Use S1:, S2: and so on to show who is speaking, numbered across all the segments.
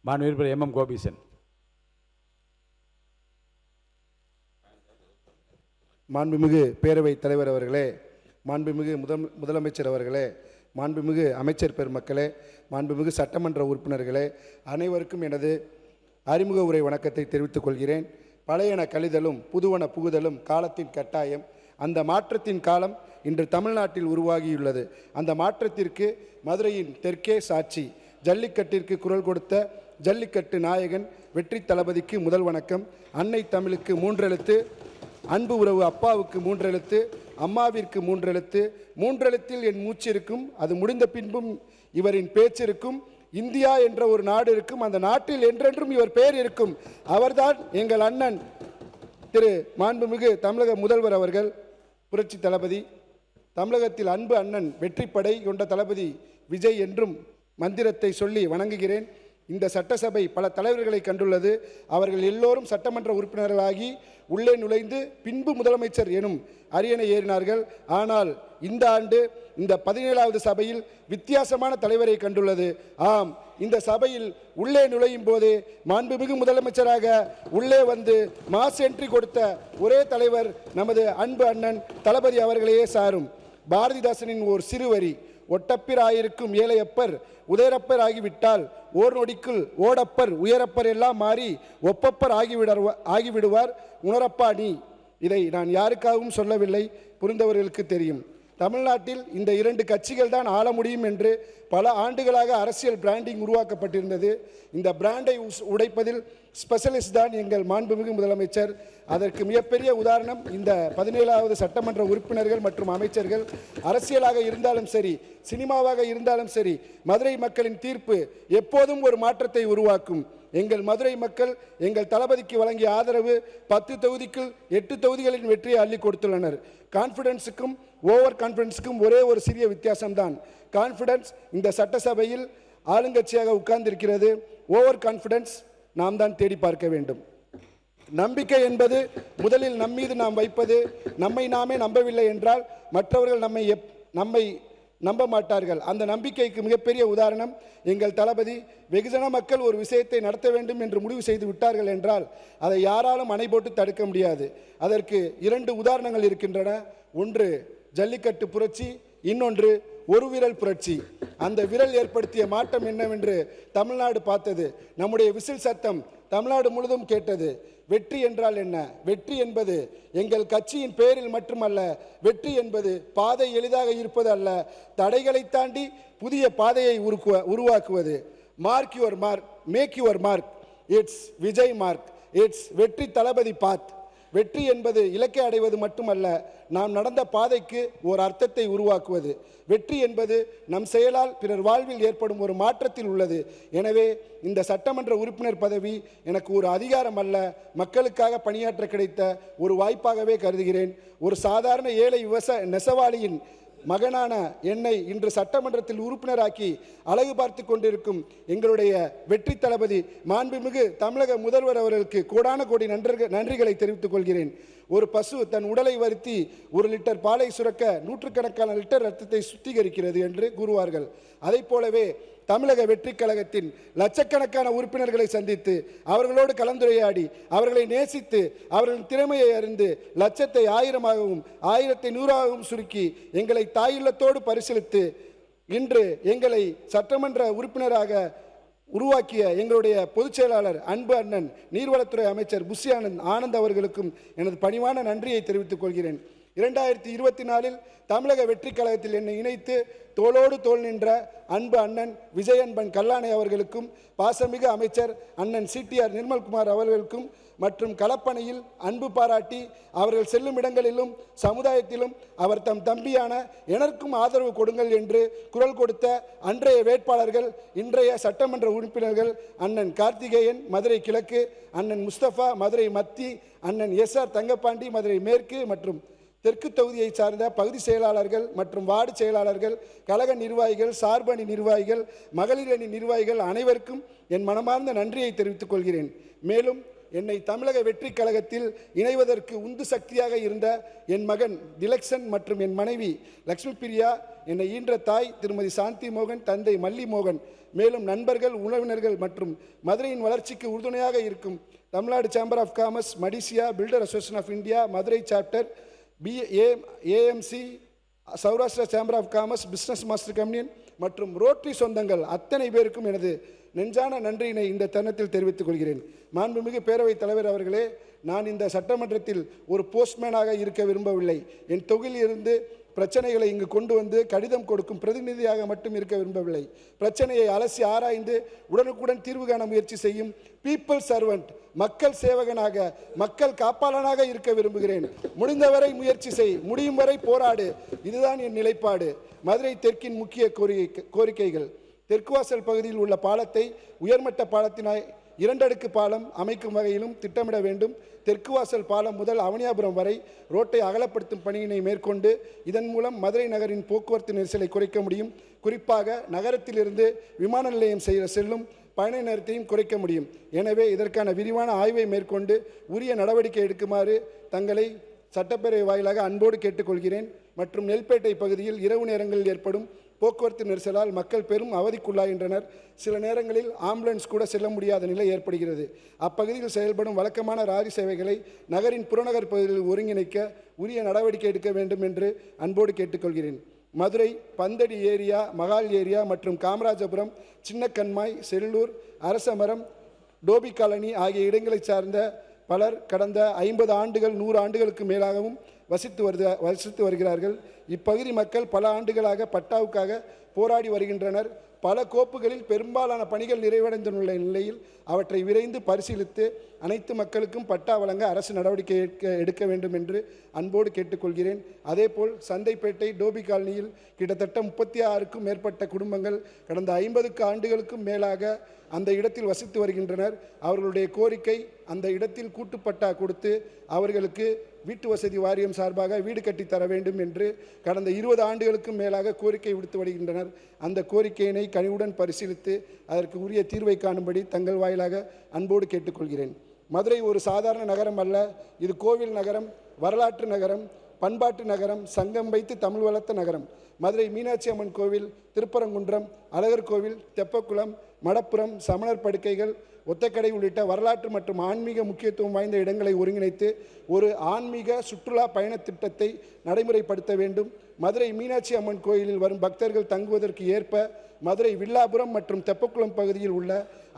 S1: மாண்புமிகு எம்.எம். கோபீசன்.
S2: மாண்புமிகு பேரவைத் தலைவர் அவர்களே, மாண்புமிகு முதலமைச்சர் அவர்களே, மாண்புமிகு அமைச்சர் பெருமக்களே, மாண்புமிகு சட்டமன்ற உறுப்பினர்களே, அனைவருக்கும் எனது அறிமுக உரை வணக்கத்தை தெரிவித்துக் கொள்கிறேன். பழையன கழிதலும் புதுவன புகுதலும் காலத்தின் கட்டாயம். அந்த மாற்றத்தின் காலம் இன்று தமிழ்நாட்டில் உருவாகியுள்ளது. அந்த மாற்றத்திற்கு மதுரையின் தெற்கே சாட்சி. ஜல்லிக்கட்டிற்கு குரல் கொடுத்த ஜல்லிக்கட்டு நாயகன் வெற்றி தளபதிக்கு முதல் வணக்கம். அன்னை தமிழுக்கு 3 எழுத்து, அன்பு உறவு அப்பாவுக்கு 3 எழுத்து, அம்மாவிற்கு 3 எழுத்து. 3 எழுத்தில் என் மூச்சு இருக்கும், அது முடிந்த பின்பும் இவரின் பேச்சிருக்கும். இந்தியா என்ற ஒரு நாடு இருக்கும், அந்த நாட்டில் என்றென்றும் இவர் பெயர் இருக்கும். அவர்தான் எங்கள் அண்ணன் திரு மாண்புமிகு தமிழக முதல்வர் அவர்கள், புரட்சி தளபதி. தமிழகத்தில் அன்பு அண்ணன் வெற்றிப்படை கொண்ட தளபதி விஜய் என்றும் மந்திரத்தை சொல்லி வணங்குகிறேன். இந்த சட்டசபை பல தலைவர்களை கண்டுள்ளது. அவர்கள் எல்லோரும் சட்டமன்ற உறுப்பினர்களாகி உள்ளே நுழைந்து பின்பு முதலமைச்சர் எனும் அரியணை ஏறினார்கள். ஆனால் இந்த ஆண்டு இந்த 17வது சபையில் வித்தியாசமான தலைவரை கண்டுள்ளது. ஆம், இந்த சபையில் உள்ளே நுழையும் போதே மாண்புமிகு முதலமைச்சராக உள்ளே வந்து மாஸ் என்ட்ரி கொடுத்த ஒரே தலைவர் நமது அன்பு அண்ணன் தளபதி அவர்களையே சாரும். பாரதிதாசனின் ஓர் சிறுவரி, ஒட்டப்பிராயிருக்கும் ஏழையப்பர் உதயரப்பர் ஆகிவிட்டால் ஓர் நொடிக்குள் ஓடப்பர் உயரப்பர் எல்லாம் மாறி ஒப்பப்பர் ஆகிவிடுவார் உணரப்பா நீ. இதை நான் யாருக்காகவும் சொல்லவில்லை, புரிந்தவர்களுக்கு தெரியும். தமிழ்நாட்டில் இந்த 2 கட்சிகள் தான் ஆள முடியும் என்று பல ஆண்டுகளாக அரசியல் பிராண்டிங் உருவாக்கப்பட்டிருந்தது. இந்த பிராண்டை உடைப்பதில் ஸ்பெஷலிஸ்ட் தான் எங்கள் மாண்புமிகு முதலமைச்சர். அதற்கு மிகப்பெரிய உதாரணம் இந்த 17வது சட்டமன்ற உறுப்பினர்கள் மற்றும் அமைச்சர்கள். அரசியலாக இருந்தாலும் சரி, சினிமாவாக இருந்தாலும் சரி, மதுரை மக்களின் தீர்ப்பு எப்போதும் ஒரு மாற்றத்தை உருவாக்கும். எங்கள் மதுரை மக்கள் எங்கள் தளபதிக்கு வழங்கிய ஆதரவு 10 தொகுதிக்குள் 8 தொகுதிகளின் வெற்றியை அள்ளி கொடுத்துள்ளனர். கான்ஃபிடன்ஸுக்கும் ஓவர் கான்ஃபிடன்ஸுக்கும் ஒரே ஒரு சிறிய வித்தியாசம்தான். கான்ஃபிடன்ஸ் இந்த சட்டசபையில் ஆளுங்கட்சியாக உட்கார்ந்திருக்கிறது. ஓவர் கான்ஃபிடன்ஸ் நாம் தான் தேடி பார்க்க வேண்டும். நம்பிக்கை என்பது முதலில் நம்மீது நாம் வைப்பது. நம்மை நாமே நம்பவில்லை என்றால் மற்றவர்கள் நம்மை நம்ப மாட்டார்கள். அந்த நம்பிக்கைக்கு மிகப்பெரிய உதாரணம் எங்கள் தளபதி. வெகுஜன மக்கள் ஒரு விஷயத்தை நடத்த வேண்டும் என்று முடிவு செய்து விட்டார்கள் என்றால் அதை யாராலும் அணை போட்டு தடுக்க முடியாது. அதற்கு 2 உதாரணங்கள் இருக்கின்றன. ஒன்று ஜல்லிக்கட்டு புரட்சி, இன்னொன்று ஒரு விரல் புரட்சி. அந்த விரல் ஏற்படுத்திய மாற்றம் என்னவென்று தமிழ்நாடு பார்த்தது. நம்முடைய விசில் சத்தம் தமிழ்நாடு முழுதும் கேட்டது. வெற்றி என்றால் என்ன? வெற்றி என்பது எங்கள் கட்சியின் பெயரில் மட்டுமல்ல. வெற்றி என்பது பாதை எளிதாக இருப்பது அல்ல, தடைகளை தாண்டி புதிய பாதையை உருவாக்குவது. Mark your mark, make your mark. It's Vijay mark, it's வெற்றி தளபதி பாத். வெற்றி என்பது இலக்கை அடைவது மட்டுமல்ல, நாம் நடந்த பாதைக்கு ஒரு அர்த்தத்தை உருவாக்குவது. வெற்றி என்பது நம் செயலால் பிறர் வாழ்வில் ஏற்படும் ஒரு மாற்றத்தில் உள்ளது. எனவே இந்த சட்டமன்ற உறுப்பினர் பதவி எனக்கு ஒரு அதிகாரம் அல்ல, மக்களுக்காக பணியாற்ற கிடைத்த ஒரு வாய்ப்பாகவே கருதுகிறேன். ஒரு சாதாரண ஏழை நெசவாளியின் மகனான என்னை இன்று சட்டமன்றத்தில் உறுப்பினராக்கி அழகு பார்த்து கொண்டிருக்கும் எங்களுடைய வெற்றி தளபதி மாண்புமிகு தமிழக முதல்வர் அவர்களுக்கு கோடான கோடி நன்றிகளை தெரிவித்துக் கொள்கிறேன். ஒரு பசு தன் உடலை வருத்தி 1 லிட்டர் பாலை சுரக்க 100கணக்கான லிட்டர் ரத்தத்தை சுத்திகரிக்கிறது என்று கூறுவார்கள். அதை போலவே தமிழக வெற்றி கழகத்தின் லட்சக்கணக்கான உறுப்பினர்களை சந்தித்து அவர்களோடு கலந்துரையாடி அவர்களை நேசித்து அவர்களின் திறமையை அறிந்து லட்சத்தை 1000ஆகவும் 1000ஐ 100ஆகவும் சுருக்கி எங்களை தாயுள்ளத்தோடு பரிசீலித்து இன்று எங்களை சட்டமன்ற உறுப்பினராக உருவாக்கிய எங்களுடைய பொதுச் செயலாளர் அன்பு அண்ணன் நீர்வளத்துறை அமைச்சர் புஷி ஆனந்த் அவர்களுக்கும் எனது பணிவான நன்றியை தெரிவித்துக் கொள்கிறேன். 2024இல் தமிழக வெற்றி கழகத்தில் என்னை இணைத்து தோளோடு தோள் நின்ற அன்பு அண்ணன் விஜயன்பன் கல்லானை அவர்களுக்கும், பாசமிகு அமைச்சர் அண்ணன் சிடிஆர் நிர்மல்குமார் அவர்களுக்கும் மற்றும் களப்பணியில் அன்பு பாராட்டி அவர்கள் செல்லும் இடங்களிலும் சமுதாயத்திலும் அவர் தம் தம்பியான எனக்கும் ஆதரவு கொடுங்கள் என்று குரல் கொடுத்த அன்றைய வேட்பாளர்கள், இன்றைய சட்டமன்ற உறுப்பினர்கள் அண்ணன் கார்த்திகேயன் மதுரை கிழக்கு, அண்ணன் முஸ்தபா மதுரை மத்தி, அண்ணன் எஸ்ஆர் தங்கப்பாண்டி மதுரை மேற்கு மற்றும் தெற்கு தொகுதியை சார்ந்த பகுதி செயலாளர்கள் மற்றும் வார்டு செயலாளர்கள், கழக நிர்வாகிகள், சார்பணி நிர்வாகிகள், மகளிர் அணி நிர்வாகிகள் அனைவருக்கும் என் மனமார்ந்த நன்றியை தெரிவித்துக் கொள்கிறேன். மேலும் என்னை தமிழக வெற்றிக் கழகத்தில் இணைவதற்கு உந்து சக்தியாக இருந்த என் மகன் திலக்ஷன் மற்றும் என் மனைவி லக்ஷ்மி பிரியா, என்னை ஈன்ற தாய் திருமதி சாந்தி மோகன், தந்தை மல்லி மோகன், மேலும் நண்பர்கள், உறவினர்கள் மற்றும் மதுரையின் வளர்ச்சிக்கு உறுதுணையாக இருக்கும் Tamil Nadu chamber of commerce, MADITSSIA, builder association of India, Madurai chapter, AMC, Saurashtra chamber of commerce, business master communion மற்றும் ரோட்டரி சொந்தங்கள் அத்தனை பேருக்கும் எனது நெஞ்சான நன்றியினை இந்த தருணத்தில் தெரிவித்துக் கொள்கிறேன். மாண்புமிகு பேரவைத் தலைவர் அவர்களே, நான் இந்த சட்டமன்றத்தில் ஒரு போஸ்ட்மேனாக இருக்க விரும்பவில்லை. என் தொகுதியிலிருந்து பிரச்சனைகளை இங்கு கொண்டு வந்து கடிதம் கொடுக்கும் பிரதிநிதியாக மட்டும் இருக்க விரும்பவில்லை. பிரச்சனையை அலசி ஆராய்ந்து உடனுக்குடன் தீர்வு காண முயற்சி செய்யும் பீப்புள் சர்வெண்ட், மக்கள் சேவகனாக, மக்கள் காப்பாளனாக இருக்க விரும்புகிறேன். முடிந்தவரை முயற்சி செய், முடியும் வரை போராடு. இதுதான் என் நிலைப்பாடு. மதுரை தெற்கின் முக்கிய கோரிக்கைகள்: தெற்குவாசல் பகுதியில் உள்ள பாலத்தை உயர்மட்ட பாலத்தினாய் 2 அடுக்கு பாலம் அமைக்கும் வகையிலும் திட்டமிட வேண்டும். தெற்குவாசல் பாலம் முதல் அவனியாபுரம் வரை ரோட்டை அகலப்படுத்தும் பணியினை மேற்கொண்டு இதன் மூலம் மதுரை நகரின் போக்குவரத்து நெரிசலை குறைக்க முடியும். குறிப்பாக நகரத்திலிருந்து விமான நிலையம் செல்லும் பயண நேரத்தையும் குறைக்க முடியும். எனவே இதற்கான விரிவான ஆய்வை மேற்கொண்டு உரிய நடவடிக்கை எடுக்குமாறு தங்களை சட்டப்பேரவை வாயிலாக அன்போடு கேட்டுக்கொள்கிறேன். மற்றும் நெல்பேட்டை பகுதியில் இரவு நேரங்களில் ஏற்படும் போக்குவரத்து நெரிசலால் மக்கள் பெரும் அவதிக்குள்ளாகின்றனர். சில நேரங்களில் ஆம்புலன்ஸ் கூட செல்ல முடியாத நிலை ஏற்படுகிறது. அப்பகுதியில் செயல்படும் வழக்கமான லாரி சேவைகளை நகரின் புறநகர் பகுதியில் ஒருங்கிணைக்க உரிய நடவடிக்கை எடுக்க வேண்டும் என்று அன்போடு கேட்டுக்கொள்கிறேன். மதுரை பந்தடி ஏரியா, மகால் ஏரியா மற்றும் காமராஜபுரம், சின்னக்கண்மாய், செல்லூர், அரசமரம், டோபி காலனி ஆகிய இடங்களை சார்ந்த பலர் கடந்த 50 ஆண்டுகள் 100 ஆண்டுகளுக்கு மேலாகவும் வசித்து வருகிறார்கள். இப்பகுதி மக்கள் பல ஆண்டுகளாக பட்டாவுக்காக போராடி வருகின்றனர். பல கோப்புகளில் பெரும்பாலான பணிகள் நிறைவடைந்துள்ள நிலையில் அவற்றை விரைந்து பரிசீலித்து அனைத்து மக்களுக்கும் பட்டா வழங்க அரசு நடவடிக்கை எடுக்க வேண்டும் என்று அன்போடு கேட்டுக்கொள்கிறேன். அதேபோல் சந்தைப்பேட்டை டோபி காலனியில் கிட்டத்தட்ட 36க்கும் மேற்பட்ட குடும்பங்கள் கடந்த 50 ஆண்டுகளுக்கும் மேலாக அந்த இடத்தில் வசித்து வருகின்றனர். அவர்களுடைய கோரிக்கை அந்த இடத்தில் கூட்டுப்பட்டா கொடுத்து அவர்களுக்கு வீட்டு வசதி வாரியம் சார்பாக வீடு கட்டி தர வேண்டும் என்று கடந்த 20 ஆண்டுகளுக்கும் மேலாக கோரிக்கை விடுத்து வருகின்றனர். அந்த கோரிக்கையினை கனிவுடன் பரிசீலித்து அதற்கு உரிய தீர்வை காணும்படி தங்கள் வாயிலாக அன்போடு கேட்டுக்கொள்கிறேன். மதுரை ஒரு சாதாரண நகரம் அல்ல. இது கோவில் நகரம், வரலாற்று நகரம், பண்பாட்டு நகரம், சங்கம் வைத்து தமிழ் வளர்த்த நகரம். மதுரை மீனாட்சி அம்மன் கோவில், திருப்பரங்குன்றம், அழகர் கோவில், தெப்பக்குளம், மடப்புரம், சமணர் படுக்கைகள், ஒத்தக்கடை உள்ளிட்ட வரலாற்று மற்றும் ஆன்மீக முக்கியத்துவம் வாய்ந்த இடங்களை ஒருங்கிணைத்து ஒரு ஆன்மீக சுற்றுலா பயண திட்டத்தை நடைமுறைப்படுத்த வேண்டும். மதுரை மீனாட்சி அம்மன் கோயிலில் வரும் பக்தர்கள் தங்குவதற்கு ஏற்ப மதுரை வில்லாபுரம் மற்றும் தெப்பக்குளம் பகுதியில் உள்ள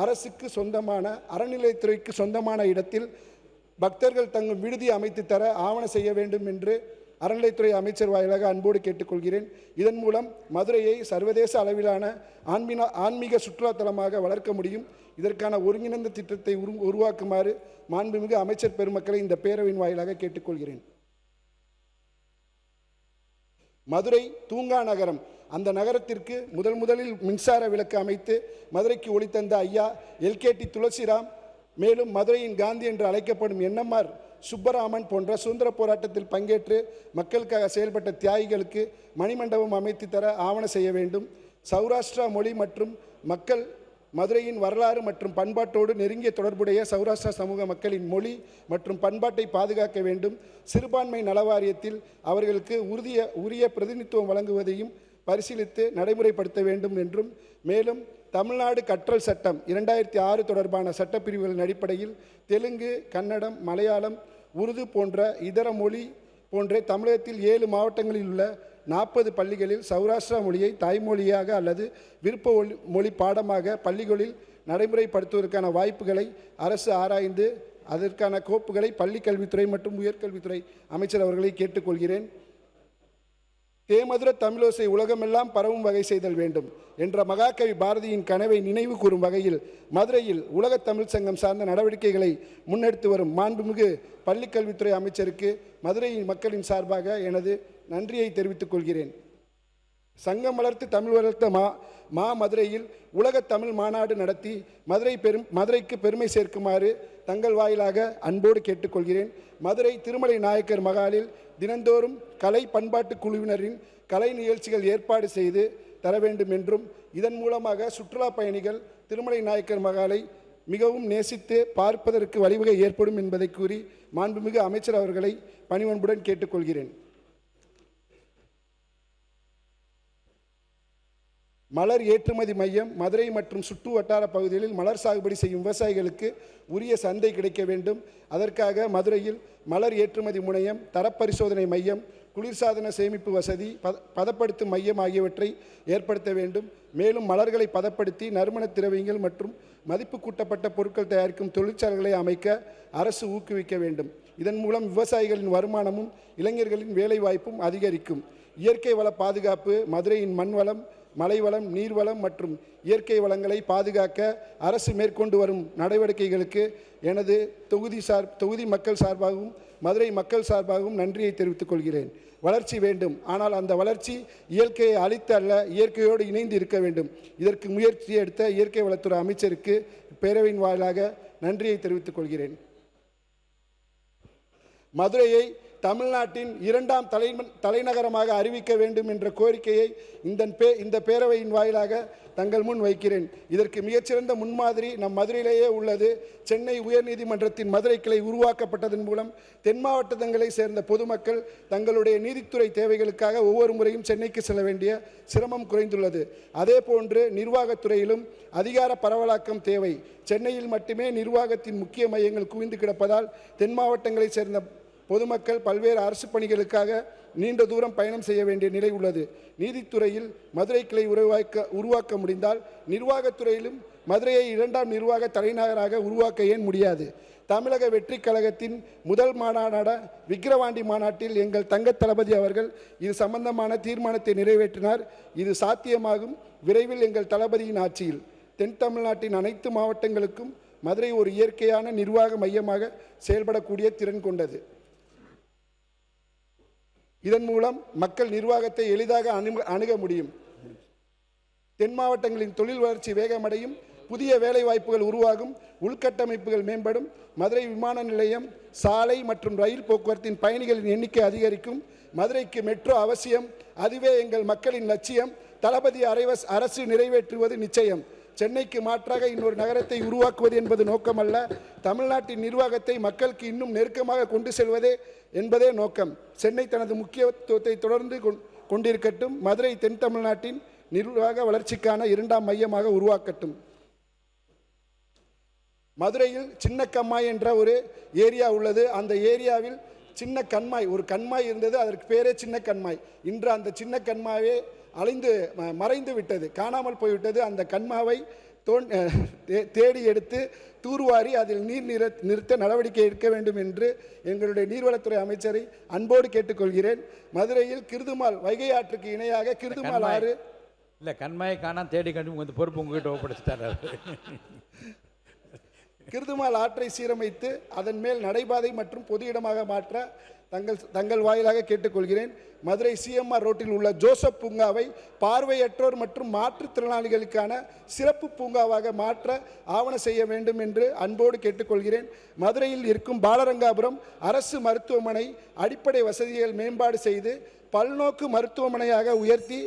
S2: அரசுக்கு சொந்தமான அறநிலையத்துறைக்கு சொந்தமான இடத்தில் பக்தர்கள் தங்கும் விடுதி அமைத்து தர ஆவண செய்ய வேண்டும் என்று அறநிலையத்துறை அமைச்சர் வாயிலாக அன்போடு கேட்டுக்கொள்கிறேன். இதன் மூலம் மதுரையை சர்வதேச அளவிலான ஆன்மீக சுற்றுலாத்தலமாக வளர்க்க முடியும். இதற்கான ஒருங்கிணைந்த திட்டத்தை உருவாக்குமாறு மாண்புமிகு அமைச்சர் பெருமக்களை இந்த பேரவையின் வாயிலாக கேட்டுக்கொள்கிறேன். மதுரை தூங்கா நகரம். அந்த நகரத்திற்கு முதலில் மின்சார விளக்கு அமைத்து மதுரைக்கு ஒளி தந்த ஐயா எல்கேடி துளசிராம், மேலும் மதுரையின் காந்தி என்று அழைக்கப்படும் என்எம்ஆர் சுப்பராமன் போன்ற சுதந்திர போராட்டத்தில் பங்கேற்று மக்களுக்காக செயல்பட்ட தியாகிகளுக்கு மணிமண்டபம் அமைத்து தர ஆவண செய்ய வேண்டும். சௌராஷ்டிரா மொழி மற்றும் மக்கள் மதுரையின் வரலாறு மற்றும் பண்பாட்டோடு நெருங்கிய தொடர்புடைய சௌராஷ்டிரா சமூக மக்களின் மொழி மற்றும் பண்பாட்டை பாதுகாக்க வேண்டும். சிறுபான்மை நலவாரியத்தில் அவர்களுக்கு உரிய பிரதிநிதித்துவம் வழங்குவதையும் பரிசீலித்து நடைமுறைப்படுத்த வேண்டும் என்றும், மேலும் தமிழ்நாடு கற்றல் சட்டம் 2006 தொடர்பான சட்டப்பிரிவுகளின் அடிப்படையில் தெலுங்கு, கன்னடம், மலையாளம், உருது போன்ற இதர மொழி போன்ற தமிழகத்தில் 7 மாவட்டங்களில் உள்ள 40 பள்ளிகளில் சௌராஷ்டிரா மொழியை தாய்மொழியாக அல்லது விருப்ப மொழி பாடமாக பள்ளிகளில் நடைமுறைப்படுத்துவதற்கான வாய்ப்புகளை அரசு ஆராய்ந்து அதற்கான கோப்புகளை பள்ளிக்கல்வித்துறை மற்றும் உயர்கல்வித்துறை அமைச்சர் அவர்களை கேட்டுக்கொள்கிறேன். தேமதுர தமிழோசை உலகமெல்லாம் பரவும் வகை செய்தல் வேண்டும் என்ற மகாகவி பாரதியின் கனவை நினைவு கூறும் வகையில் மதுரையில் உலக தமிழ் சங்கம் சார்ந்த நடவடிக்கைகளை முன்னெடுத்து வரும் மாண்புமிகு பள்ளிக்கல்வித்துறை அமைச்சருக்கு மதுரையின் மக்களின் சார்பாக எனது நன்றியை தெரிவித்துக் கொள்கிறேன். சங்கம் வளர்த்து தமிழ் வளர்த்த மதுரையில் உலக தமிழ் மாநாடு நடத்தி மதுரைக்கு பெருமை சேர்க்குமாறு தங்கள் வாயிலாக அன்போடு கேட்டுக்கொள்கிறேன். மதுரை திருமலை நாயக்கர் மகாலில் தினந்தோறும் கலை பண்பாட்டு குழுவினரின் கலை நிகழ்ச்சிகள் ஏற்பாடு செய்து தர வேண்டும் என்றும், இதன் மூலமாக சுற்றுலா பயணிகள் திருமலை நாயக்கர் மகாலை மிகவும் நேசித்து பார்ப்பதற்கு வழிவகை ஏற்படும் என்பதை கூறி மாண்புமிகு அமைச்சர் அவர்களை பணிவன்புடன் கேட்டுக்கொள்கிறேன். மலர் ஏற்றுமதி மையம் மதுரை மற்றும் சுற்று வட்டார பகுதிகளில் மலர் சாகுபடி செய்யும் விவசாயிகளுக்கு உரிய சந்தை கிடைக்க வேண்டும். அதற்காக மதுரையில் மலர் ஏற்றுமதி முனையம், தரப்பரிசோதனை மையம், குளிர்சாதன சேமிப்பு வசதி, பதப்படுத்தும் மையம் ஆகியவற்றை ஏற்படுத்த வேண்டும். மேலும் மலர்களை பதப்படுத்தி நறுமண திரவியங்கள் மற்றும் மதிப்பு கூட்டப்பட்ட பொருட்கள் தயாரிக்கும் தொழிற்சாலைகளை அமைக்க அரசு ஊக்குவிக்க வேண்டும். இதன் மூலம் விவசாயிகளின் வருமானமும் இளைஞர்களின் வேலைவாய்ப்பும் அதிகரிக்கும். இயற்கை வள பாதுகாப்பு மதுரையின் மண்வளம், மலைவளம், நீர்வளம் மற்றும் இயற்கை வளங்களை பாதுகாக்க அரசு மேற்கொண்டு வரும் நடவடிக்கைகளுக்கு எனது தொகுதி மக்கள் சார்பாகவும் மதுரை மக்கள் சார்பாகவும் நன்றியை தெரிவித்துக் கொள்கிறேன். வளர்ச்சி வேண்டும், ஆனால் அந்த வளர்ச்சி இயற்கையை அழித்து அல்ல, இயற்கையோடு இணைந்து இருக்க வேண்டும். இதற்கு முயற்சி எடுத்த இயற்கை வளத்துறை அமைச்சருக்கு பேரவையின் வாயிலாக நன்றியை தெரிவித்துக் கொள்கிறேன். மதுரையை தமிழ்நாட்டின் 2ஆம் தலைநகரமாக அறிவிக்க வேண்டும் என்ற கோரிக்கையை இந்த பேரவையின் வாயிலாக தங்கள் முன் வைக்கிறேன். இதற்கு மிகச்சிறந்த முன்மாதிரி நம் மதுரையிலேயே உள்ளது. சென்னை உயர்நீதிமன்றத்தின் மதுரை கிளை உருவாக்கப்பட்டதன் மூலம் தென் மாவட்டங்களை சேர்ந்த பொதுமக்கள் தங்களுடைய நீதித்துறை தேவைகளுக்காக ஒவ்வொரு முறையும் சென்னைக்கு செல்ல வேண்டிய சிரமம் குறைந்துள்ளது. அதே போன்று நிர்வாகத்துறையிலும் அதிகார பரவலாக்கம் தேவை. சென்னையில் மட்டுமே நிர்வாகத்தின் முக்கிய மையங்கள் குவிந்து கிடப்பதால் தென் மாவட்டங்களை சேர்ந்த பொதுமக்கள் பல்வேறு அரசு பணிகளுக்காக நீண்ட தூரம் பயணம் செய்ய வேண்டிய நிலை உள்ளது. நீதித்துறையில் மதுரை கிளை உருவாக்க முடிந்தால் நிர்வாகத்துறையிலும் மதுரையை 2ஆம் நிர்வாக தலைநகராக உருவாக்க ஏன் முடியாது? தமிழக வெற்றி கழகத்தின் முதல் மாநாடான விக்கிரவாண்டி மாநாட்டில் எங்கள் தங்க தளபதி அவர்கள் இது சம்பந்தமான தீர்மானத்தை நிறைவேற்றினார். இது சாத்தியமாகும் விரைவில் எங்கள் தளபதியின் ஆட்சியில். தென் தமிழ்நாட்டின் அனைத்து மாவட்டங்களுக்கும் மதுரை ஒரு இயற்கையான நிர்வாக மையமாக செயல்படக்கூடிய திறன் கொண்டது. இதன் மூலம் மக்கள் நிர்வாகத்தை எளிதாக அணுக முடியும். தென் மாவட்டங்களின் தொழில் வளர்ச்சி வேகமடையும், புதிய வேலை வாய்ப்புகள் உருவாகும், உள்கட்டமைப்புகள் மேம்படும், மதுரை விமான நிலையம், சாலை மற்றும் ரயில் போக்குவரத்தின் பயணிகளின் எண்ணிக்கை அதிகரிக்கும். மதுரைக்கு மெட்ரோ அவசியம், அதுவே எங்கள் மக்களின் லட்சியம். தளபதி அரசு நிறைவேற்றுவது நிச்சயம். சென்னைக்கு மாற்றாக இன்னொரு நகரத்தை உருவாக்குவது என்பது நோக்கமல்ல, தமிழ்நாட்டின் நிர்வாகத்தை மக்களுக்கு இன்னும் நெருக்கமாக கொண்டு செல்வதே என்பதே நோக்கம். சென்னை தனது முக்கியத்துவத்தை தொடர்ந்து கொண்டிருக்கட்டும். மதுரை தென் தமிழ்நாட்டின் நிர்வாக வளர்ச்சிக்கான 2ஆம் மையமாக உருவாக்கட்டும். மதுரையில் சின்ன கம்மாய் என்ற ஒரு ஏரியா உள்ளது. அந்த ஏரியாவில் சின்ன கண்மாய், ஒரு கண்மாய் இருந்தது. அதற்கு பேரே சின்ன கண்மாய். இன்று அந்த சின்ன கண்மாயே மறைந்து விட்டது, காணாமல் போய்விட்டது. அந்த கண்மாவை தேடி எடுத்து தூர்வாரி அதில் நீர் நிறுத்த நடவடிக்கை எடுக்க வேண்டும் என்று எங்களுடைய நீர்வளத்துறை அமைச்சரை அன்போடு கேட்டுக்கொள்கிறேன். மதுரையில் கிருதுமால் வைகை ஆற்றுக்கு இணையாக கிருதுமால் ஆறு
S1: இல்லை, கண்மாயை காணா தேடி கண்டு உங்கள் பொறுப்பு உங்ககிட்ட ஒப்படைச்சுட்டார்.
S2: கிருதுமால் ஆற்றை சீரமைத்து அதன் மேல் நடைபாதை மற்றும் பொது இடமாக மாற்ற தங்கள் வாயிலாக கேட்டுக்கொள்கிறேன். மதுரை சிஎம்ஆர் ரோட்டில் உள்ள ஜோசப் பூங்காவை பார்வையற்றோர் மற்றும் மாற்றுத்திறனாளிகளுக்கான சிறப்பு பூங்காவாக மாற்ற ஆவண செய்ய வேண்டும் என்று அன்போடு கேட்டுக்கொள்கிறேன். மதுரையில் இருக்கும் பாலரங்காபுரம் அரசு மருத்துவமனை அடிப்படை வசதிகள் மேம்பாடு செய்து பல்நோக்கு மருத்துவமனையாக உயர்த்தி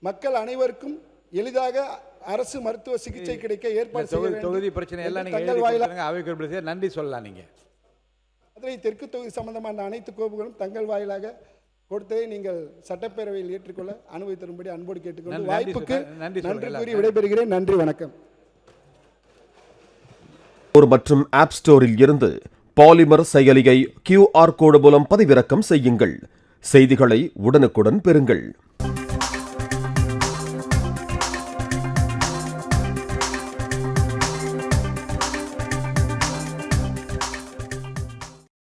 S2: மக்கள் அனைவருக்கும் எளிதாக அரசு மருத்துவ சிகிச்சை கிடைக்க ஏற்பாடு செய்ய வேண்டும்.
S1: தொகுதி பிரச்சனை எல்லாம் நீங்க நன்றி சொல்லலாம். நீங்க
S2: மதுரை தெற்கு தொகுதி சம்பந்தமான அனைத்து கோப்புகளும் தங்கள் வாயிலாக கொடுத்ததை நீங்கள் சட்டப்பேரவையில் ஏற்றுக்கொள்ள அனுமதி அன்போடு கேட்டுக்கொண்டு வாய்ப்புக்கு நன்றி கூறி விடைபெறுகிறேன். நன்றி, வணக்கம்.
S3: மற்றும் ஆப் ஸ்டோரில் இருந்து பாலிமர் செயலியை QR கோடு மூலம் பதிவிறக்கம் செய்யுங்கள். செய்திகளை உடனுக்குடன் பெறுங்கள்.